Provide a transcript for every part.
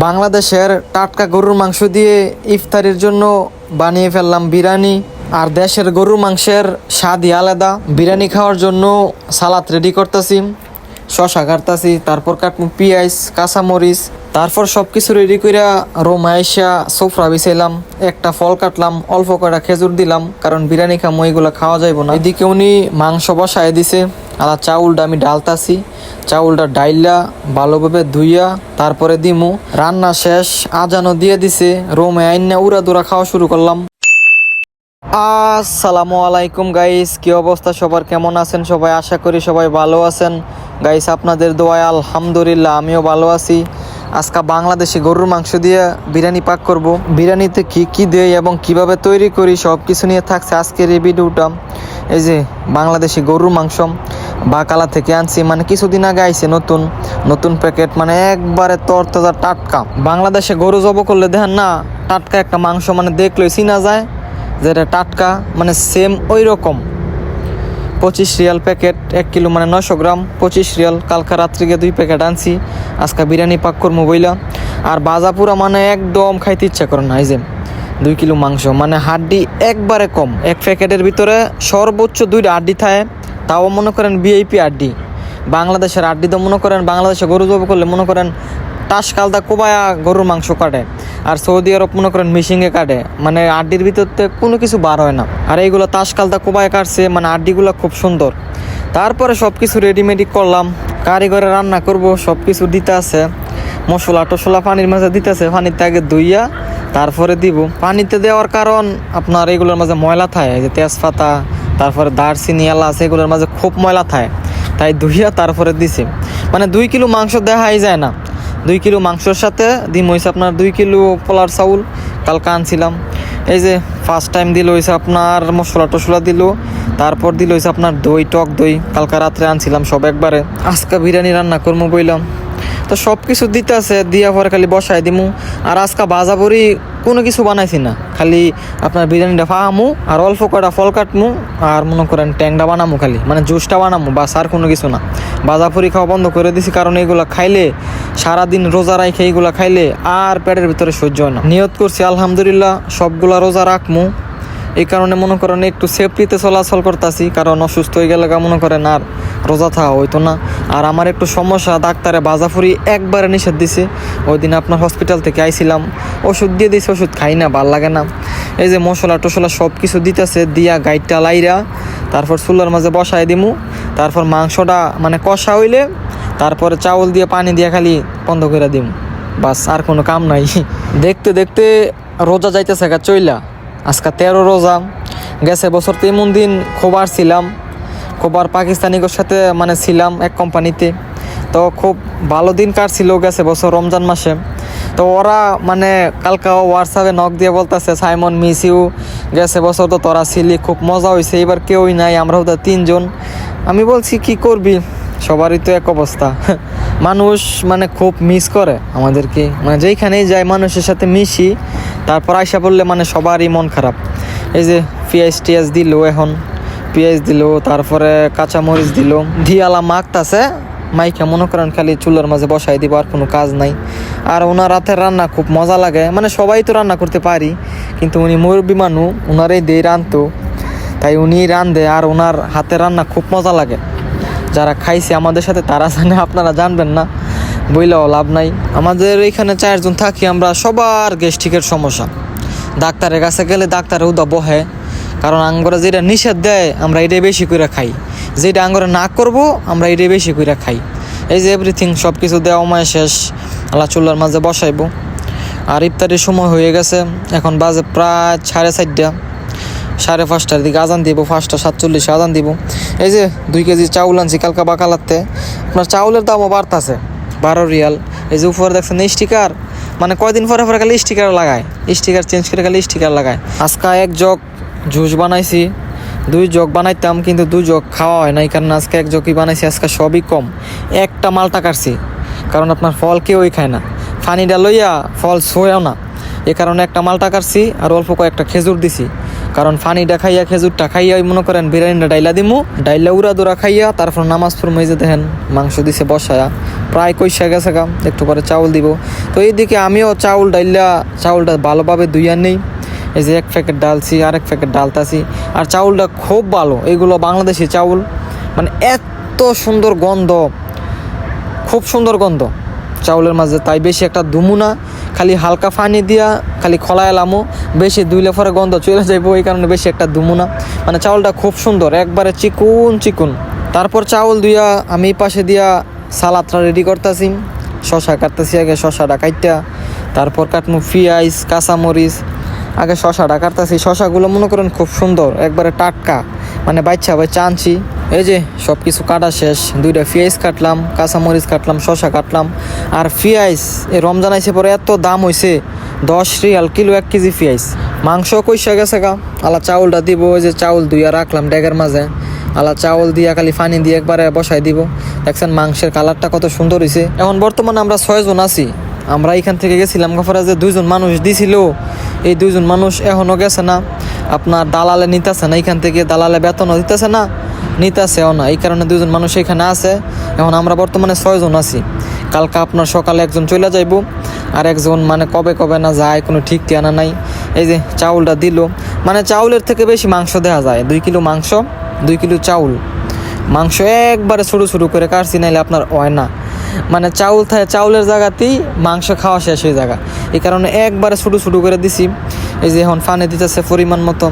বাংলাদেশের টাটকা গরুর মাংস দিয়ে ইফতারির জন্য বানিয়ে ফেললাম বিরিয়ানি। আর দেশের গরুর মাংসের স্বাদই আলাদা। বিরিয়ানি খাওয়ার জন্য সালাদ রেডি করতেছি, শশা কাটতাছি, তারপর কাটবো পেঁয়াজ, কাঁচামরিচ, তারপর সব কিছু রেডি করে রোমে আইসা সোফরা বিছাইলাম। একটা ফল কাটলাম, অল্প কটা খেজুর দিলাম, কারণ বিরিয়ানি খামো এগুলো খাওয়া যাইব না। এদিকে উনি মাংস বসায় দিছে, আর চাউলটা আমি ডালতাছি। চাউলটা ডাইলা ভালোভাবে ধুইয়া তারপরে দিমু। রান্না শেষ, আজানও দিয়ে দিছে। রোমে আইনা উড়া দুরা খাওয়া শুরু করলাম। আসসালামু আলাইকুম গাইস, কি অবস্থা সবার, কেমন আছেন সবাই? আশা করি সবাই ভালো আছেন গাইস। আপনাদের দোয়ায় আলহামদুলিল্লাহ আমিও ভালো আছি। আজকে বাংলাদেশি গরুর মাংস দিয়ে বিরিয়ানি পাক করব। বিরিয়ানিতে কি কি দেই এবং কিভাবে তৈরি করি সব কিছু নিয়ে থাকছে আজকের এই ভিডিওটা। এই যে বাংলাদেশি গরুর মাংস বাকালা থেকে আনছি, মানে কিছুদিন আগে আইছে নতুন নতুন প্যাকেট, মানে একবারে তরতাজা টাটকা। বাংলাদেশে গরু জব করলে দেখেন না, টাটকা একটা মাংস মানে দেখলেই চিনা যায় যেটা টাটকা, মানে সেম ওই রকম। 25 রিয়াল প্যাকেট, 1 কিলো মানে 900 গ্রাম, 25 রিয়াল। কালকা রাত্রিকে 2 প্যাকেট আনছি, আজকে বিরিয়ানি পাক করবো বইলা। আর বাজা পুরা মানে একদম খাইতে ইচ্ছা করে না। এই যে 2 কিলো মাংস, মানে হাড্ডি একবারে কম। এক প্যাকেটের ভিতরে সর্বোচ্চ 2টা হাড্ডি থাকে, তাও মনে করেন ভিআইপি হাড্ডি। বাংলাদেশের হাড্ডি তো মনে করেন বাংলাদেশে গরু জব করলে মনে করেন টাসকালদা কোবায়া গরুর মাংস কাটে, আর সৌদি আরব মনে করেন মিশিংয়ে কাটে, মানে আড্ডির ভিতরতে কোনো কিছু বার হয় না। আর এইগুলো টাসকালদা কোবায় কাটছে, মানে আড্ডিগুলো খুব সুন্দর। তারপরে সব কিছু রেডিমেডি করলাম, কারিগরে রান্না করব, সব কিছু দিতে আছে। মশলা টশলা পানির মাঝে দিতে আছে, পানিতে আগে ধুইয়া তারপরে দিব। পানিতে দেওয়ার কারণ আপনার এইগুলোর মাঝে ময়লা থাকে, যে তেজপাতা, তারপরে দারচিনি, এলাচ, এগুলোর মাঝে খুব ময়লা থাকে, তাই ধুইয়া তারপরে দিছি। মানে 2 কিলো মাংস দেখাই যায় না। 2 কিলো মাংসর সাথে ডিম হয়েছে আপনার 2 কিলো পোলার চাউল, কালকে আনছিলাম। এই যে ফার্স্ট টাইম দিল হয়েছে আপনার মশলা টশলা দিল, তারপর দিল হয়েছে আপনার দই, টক দই, কালকা রাত্রে আনছিলাম সব একবারে। আজকে বিরিয়ানি রান্না করবো বইলাম, তো সব কিছু দিতে আছে, দিয়া পরে খালি বসাই দিমু। আর আজকে বাজাবরি কোনো কিছু বানাইছি না, খালি আপনার বিরিয়ানিটা ফাহামু আর অল্প কটা ফল কাটমু, আর মনে করেন ট্যাংটা বানামু, খালি মানে জুসটা বানামু, বাস আর কোনো কিছু না। বাজাপুরি খাওয়া বন্ধ করে দিছি, কারণ এইগুলো খাইলে সারাদিন রোজা রাখে, এইগুলো খাইলে আর পেটের ভিতরে সহ্য হয় না। নিয়ত করছি আলহামদুলিল্লাহ সবগুলা রোজা রাখমু, এই কারণে মনে করেন একটু সেফটিতে চলাচল করতেছি, কারণ অসুস্থ হয়ে গেলে মনে করেন আর রোজা থাকা হইতো না। আর আমার একটু সমস্যা, ডাক্তারে বাজাফুরি একবারে নিষেধ দিছে। ওই দিন আপনার হসপিটাল থেকে আইছিলাম, ওষুধ দিয়ে দিয়েছে, ওষুধ খাই না, ভাল লাগে না। এই যে মশলা টশলা সব কিছু দিতেছে, দিয়া গাইডটা লাইরা তারপর চুলার মাঝে বসাই দিমু। তারপর মাংসটা মানে কষা হইলে তারপরে চাউল দিয়ে পানি দিয়ে খালি বন্ধ করে দিমু, বাস আর কোনো কাম নাই। দেখতে দেখতে রোজা যাইতেছে গা চইলা, আজকে 13 রোজা। গেছে বছর তো এমন দিন খোবার ছিলাম, খোবার পাকিস্তানিদের সাথে মানে ছিলাম এক কোম্পানিতে, তো খুব ভালো দিন কাটছিল গেছে বছর রমজান মাসে। তো ওরা মানে কালকা হোয়াটসঅ্যাপে নক দিয়ে বলতেছে, সাইমন মিস ইউ, গেছে বছর তো তোরা ছিলি, খুব মজা হয়েছে, এবার কেউই নাই, আমরাও তো 3 জন। আমি বলছি কি করবি, সবারই তো এক অবস্থা। মানুষ মানে খুব মিস করে আমাদেরকে, মানে যেইখানেই যায় মানুষের সাথে মিশি, তারপর আইসা পড়লে মানে সবারই মন খারাপ। এই যে পেঁয়াজ টিয়াজ দিল, এখন পেঁয়াজ দিল, তারপরে কাঁচামরিচ দিল, দিয়ালা মাখতাছে, মাইকে মনে করেন খালি চুলার মাঝে বসাই দিব, আর কোনো কাজ নাই। আর ওনার হাতের রান্না খুব মজা লাগে, মানে সবাই তো রান্না করতে পারি, কিন্তু উনি মুরব্বী মানুষ, ওনারই দিয়ে রাঁধতো, তাই উনি রাঁধে, আর ওনার হাতের রান্না খুব মজা লাগে। যারা খাইছে আমাদের সাথে তারা জানে, আপনারা জানবেন না, বইলেও লাভ নাই। আমাদের এখানে 4 জন থাকি আমরা, সবার গ্যাস্ট্রিকের সমস্যা। ডাক্তারের কাছে গেলে ডাক্তার উদা বহে, কারণ আঙ্গরা যেটা নিষেধ দেয় আমরা এটাই বেশি করে খাই, যেটা আঙ্গরা না করবো আমরা এটাই বেশি করে খাই। এই যে এভরিথিং সব কিছু দেওয়া মায় শেষ, আল্লাহ চুলার মাঝে বসাইব। আর ইফতারির সময় হয়ে গেছে, এখন বাজে প্রায় 4:30, 5:30টার দিকে আজান দিব, 5:47 আজান দিব। এই যে 2 কেজি চাউল আনছি কালকা বাকালাতে। আপনার চাউলের দামও বাড়তাছে, 12 রিয়াল। এই যে উপরে দেখছেন স্টিকার, মানে কয়দিন পরে পরে খালি স্টিকার লাগায়, স্টিকার চেঞ্জ করে খালি স্টিকার লাগায়। আজকে 1 জগ জুস বানাইছি, 2 জগ বানাইতাম কিন্তু 2 জগ খাওয়া হয় না, এই কারণে আজকে 1 জগই বানাইছি। আজকে সবই কম, একটা মালটা কাটছি, কারণ আপনার ফল কেউই খায় না, পানিটা লইয়া ফল ছোঁয়াও না, এ কারণে একটা মালটা কাটছি, আর অল্প কয়েকটা খেজুর দিছি, কারণ পানিটা খাইয়া খেজুরটা খাইয়া মনে করেন বিরিয়ানিটা ডাইলা দিমু, ডাইলা উড়া দুরা খাইয়া তারপর নামাজ পড়মু। এই যে দেখেন মাংস দিছে বসায়া, প্রায় কইসা গেছে গা, একটু পরে চাউল দিব। তো এইদিকে আমিও চাউলটা ভালোভাবে ধুইয়া নেই। এই যে এক প্যাকেট ডালছি, আরেক প্যাকেট ডালতাছি। আর চাউলটা খুব ভালো, এগুলো বাংলাদেশি চাউল, মানে এত সুন্দর গন্ধ, খুব সুন্দর গন্ধ চাউলের মাঝে। তাই বেশি একটা ধুমু না, খালি হালকা পানি দিয়া খালি খোলায় এলামো, বেশি ধুইলে পরে গন্ধ চলে যাইবো, এই কারণে বেশি একটা ধুমু না। মানে চাউলটা খুব সুন্দর, একবারে চিকুন চিকুন। তারপর চাউল ধুইয়া আমি পাশে দিয়া সালাদটা রেডি করতেছি। শশা কাটতেছি, আগে শশাটা কাটটা, তারপর কাটমু পেঁয়াজ, কাঁচামরিচ। আগে শশাটা কাটতেছি, শশাগুলো মনে করেন খুব সুন্দর, একবারে টাটকা, মানে বাচ্চা আনছি। এই যে সব কিছু কাটা শেষ, 2টা পেঁয়াজ কাটলাম, কাঁচামরিচ কাটলাম, শশা কাটলাম। আর পেঁয়াজ এই রমজান আইসে পরে এত দাম হয়েছে, 10 রিয়াল কিলো 1 কেজি পেঁয়াজ। মাংস কইসা গেছে গা, আলা চাউলটা দিব। ওই যে চাউল ধুইয়া রাখলাম ড্যাগের মাঝে, আলা চাউল দিয়া খালি পানি দিয়ে একবারে বসাই দিব। দেখছেন মাংসের কালারটা কত সুন্দর হয়েছে। এখন বর্তমানে আমরা 6 জন আছি। আমরা এখান থেকে গেছিলাম গফরা, যে 2 জন মানুষ দিছিল, এই 2 জন মানুষ এখনও গেছে না। আপনার দালালে নিতেছে না, এখান থেকে দালালে বেতনও দিতেছে না, নিতেছেও না, এই কারণে 2 জন মানুষ এখানে আছে। এখন আমরা বর্তমানে 6 জন আছি। কালকে আপনার সকালে একজন চলে যাইব, আর একজন মানে কবে না যায়, কোনো ঠিক ঠিকানা নাই। এই যে চাউলটা দিল, মানে চাউলের থেকে বেশি মাংস দেওয়া যায়। 2 কিলো মাংস, 2 কিলো চাউল। মাংস একবারে ছোটো করে কাটছি, নাইলে আপনার হয় না। মানে চাউলের জায়গাতেই মাংস খাওয়া শেষ হয়ে জায়গা, এই কারণে একবারে ছোটো করে দিছি। এই যে এখন পানি দিতেছে পরিমাণ মতো,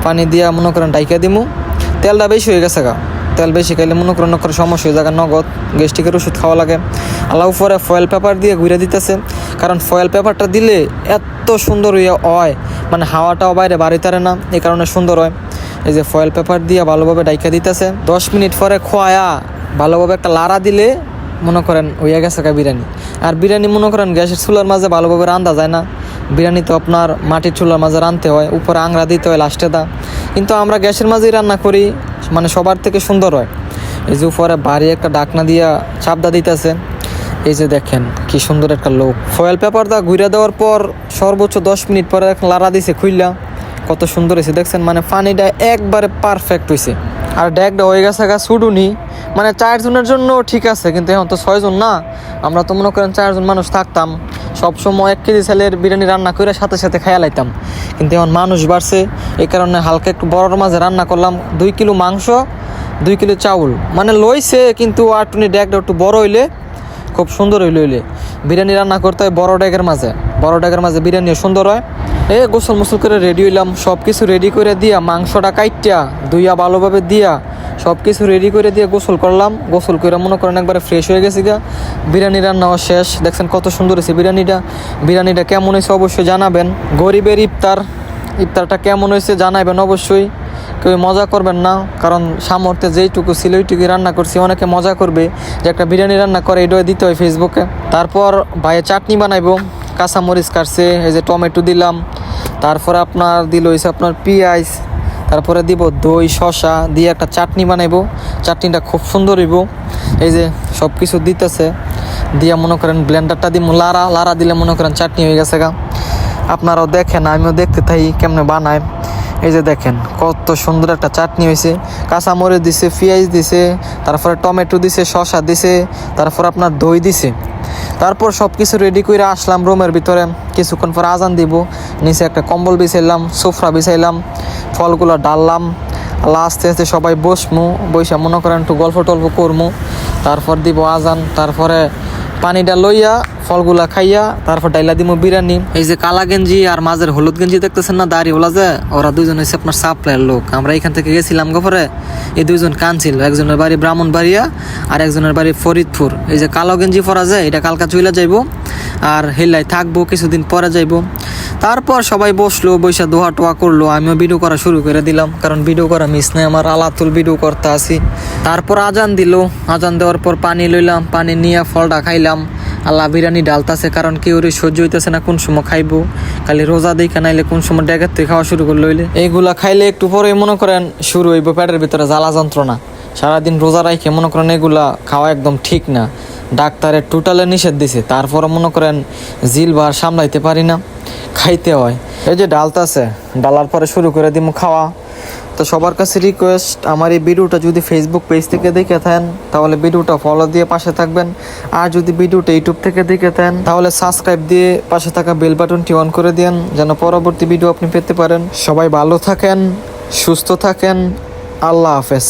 পানি দিয়া মনে করেন ডাইকা দিমু। তেলটা বেশি হয়ে গেছে গা, তেল বেশি খাইলে মনে করেন সমস্যা হয়ে যায়, নগদ গ্যাস্ট্রিকের ওষুধ খাওয়া লাগে। আল্লাহ উপরে ফয়েল পেপার দিয়ে ঘুরে দিতেছে, কারণ ফয়েল পেপারটা দিলে এত সুন্দর হয়, মানে হাওয়াটাও বাইরে বাড়িতারে না, এই কারণে সুন্দর হয়। এই যে ফয়েল পেপার দিয়ে ভালোভাবে ডাইকা দিতেছে। 10 মিনিট পরে খোয়া ভালোভাবে একটা লাড়া দিলে মনে করেন হইয়া গেছে বিরিয়ানি। আর বিরিয়ানি মনে করেন গ্যাসের চুলার মাঝে ভালোভাবে রান্ধা যায় না, বিরিয়ানি তো আপনার মাটির চুলার মাঝে রাঁধতে হয়, উপরে আংরা দিতে হয় লাস্টে দা। কিন্তু আমরা গ্যাসের মাঝেই রান্না করি, মানে সবার থেকে সুন্দর হয়। এই যে উপরে ভারী একটা ডাকনা দিয়া চাপদা দিতেছে। এই যে দেখেন কি সুন্দর একটা লোক। ফয়েল পেপারটা ঘুরে দেওয়ার পর সর্বোচ্চ 10 মিনিট পরে লাড়া দিছে খুইলা, কত সুন্দর হয়েছে দেখছেন। মানে পানিটা একবারে পারফেক্ট হয়েছে। আর ড্যাগটা হয়ে গেছে ছুডুনি, মানে 4 জনের জন্য ঠিক আছে, কিন্তু এখন তো 6 জন না। আমরা তো মনে করেন 4 জন মানুষ থাকতাম, সবসময় 1 কেজি চালের বিরিয়ানি রান্না করে সাথে খেয়া লাইতাম। কিন্তু এখন মানুষ বাড়ছে, এই কারণে হালকা একটু বড়োর মাঝে রান্না করলাম। 2 কিলো মাংস, 2 কিলো চাউল, মানে লইছে, কিন্তু আটুনি ড্যাগটা একটু বড় হইলে খুব সুন্দর হইলে বিরিয়ানি রান্না করতে হয় বড় ড্যাগের মাঝে বিরিয়ানিও সুন্দর হয়। গোসল মোসল করে রেডি হইলাম, সব কিছু রেডি করে দিয়া মাংসটা কাইটা ধুইয়া ভালোভাবে দিয়া সব কিছু রেডি করে দিয়ে গোসল করলাম। গোসল করে মনে করেন একবারে ফ্রেশ হয়ে গেছি গা। বিরিয়ানি রান্নাও শেষ। দেখছেন কত সুন্দর হয়েছে বিরিয়ানিটা কেমন হয়েছে অবশ্যই জানাবেন। গরিবের ইফতারটা কেমন হয়েছে জানাবেন অবশ্যই, কেউ মজা করবেন না, কারণ সামর্থ্যে যেইটুকু ছিল ওইটুকুই রান্না করছি। অনেকে মজা করবে যে একটা বিরিয়ানি রান্না করে, এটাও দিতে হয় ফেসবুকে। তারপর ভাইয়ে চাটনি বানাইবো, কাঁচামরিচ কাটছে, এই যে টমেটো দিলাম, তারপরে আপনার দিল হয়েছে আপনার পেঁয়াজ, তারপরে দিব দই শসা দিয়ে একটা চাটনি বানাইবো। চাটনিটা খুব সুন্দর হইব। এই যে সব কিছু দিতেছে, দিয়া মনে করেন ব্লেন্ডারটা দিব, লাড়া দিলে মনে করেন চাটনি হয়ে গেছে গা। আপনারাও দেখেন, আমিও দেখতে থাকি কেমনে বানায়। এই যে দেখেন কত সুন্দর একটা চাটনি হয়েছে। কাঁচামরিচ দিছে, পেঁয়াজ দিছে, তারপরে টমেটো দিছে, শসা দিছে, তারপর আপনার দই দিছে। তারপর সব কিছু রেডি করে আসলাম রুমের ভিতরে। কিছুক্ষণ পর আজান দিব, নিচে একটা কম্বল বিছাইলাম, সোফরা বিছাইলাম, ফলগুলো ডাললাম। আস্তে আস্তে সবাই বসে মনে করেন একটু গল্প টল্প করমু। তারপর দিব আজান, তারপরে পানিটা লইয়া ফলগুলা খাইয়া তারপর ডাইলা দিব বিরিয়ানি। এই যে কালা গেঞ্জি আর মাঝের হলুদ গেঞ্জি দেখতেছেন না, দাড়ি ওলা যে, ওরা 2 জন হচ্ছে আপনার সাপ্লাইয়ের লোক। আমরা এখান থেকে গেছিলাম গফরে, এই 2 জন কানছিল, একজনের বাড়ি ব্রাহ্মণবাড়িয়া আর একজনের বাড়ি ফরিদপুর। এই যে কালো গেঞ্জি পরা যায়, এটা কালকা চলে যাইব, আর হেলাই থাকবো, কিছুদিন পরে যাইব। তারপর সবাই বসলো, বৈশা দোয়া টোয়া করলো, আমিও ভিডিও করা শুরু করে দিলাম, কারণ ভিডিও করা মিস নাই আমার, আলাতুল ভিডিও করতে আসি। তারপর আজান দিল, আজান দেওয়ার পর পানি লইলাম, পানি নিয়ে ফলটা খাইলাম। আল্লাহ বিরিয়ানি ডালতাছে, কারণ কেউ সহ্য হইতেছে না কোন সময় খাইবো, খালি রোজা দেখা নাইলে কোন সময় ডেগার থেকে খাওয়া শুরু করলে হইলে। এইগুলা খাইলে একটু পরে মনে করেন শুরু হইব পেটের ভিতরে জ্বালা যন্ত্রণা। সারাদিন রোজা রাখে মনে করেন এগুলা খাওয়া একদম ঠিক না। ডাক্তারের টোটালে নিষেধ দিছে, তারপরে মনে করেন জিল বার সামলাইতে পারি না, খাইতে হয়। এই যে ডালতাছে, ডালার পরে শুরু করে দিমু খাওয়া। তো সবার কাছে রিকোয়েস্ট, আমার এই ভিডিওটা যদি ফেসবুক পেজ থেকে দেখে থাকেন তাহলে ভিডিওটা ফলো দিয়ে পাশে থাকবেন, আর যদি ভিডিওটা ইউটিউব থেকে দেখে থাকেন তাহলে সাবস্ক্রাইব দিয়ে পাশে থাকা বেল বাটনটি অন করে দেন, যেন পরবর্তী ভিডিও আপনি পেতে পারেন। সবাই ভালো থাকেন, সুস্থ থাকেন, আল্লাহ হাফেজ।